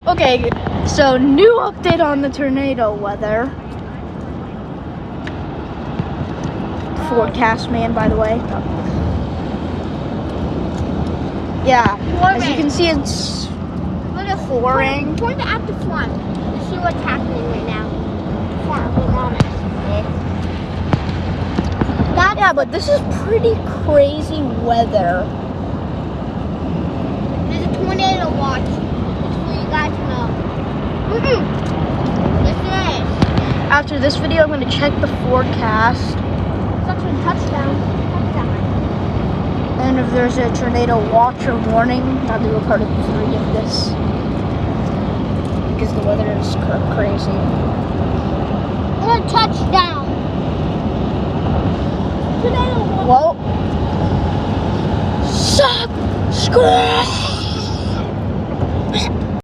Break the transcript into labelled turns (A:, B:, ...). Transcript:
A: Okay, so new update on the tornado weather. Forecast man, by the way. Yeah, as you can see, it's pouring.
B: Point it at the front to see what's happening right now.
A: Yeah, but this is pretty crazy weather.
B: There's a tornado watch. Just for you guys to know. This is.
A: After this video, I'm going to check the forecast.
B: It's actually touchdown.
A: And if there's a tornado watch or warning, I'll do a part of 3 of this. Because the weather is crazy.
B: And a touchdown. Tornado watch.
A: Well, subscribe.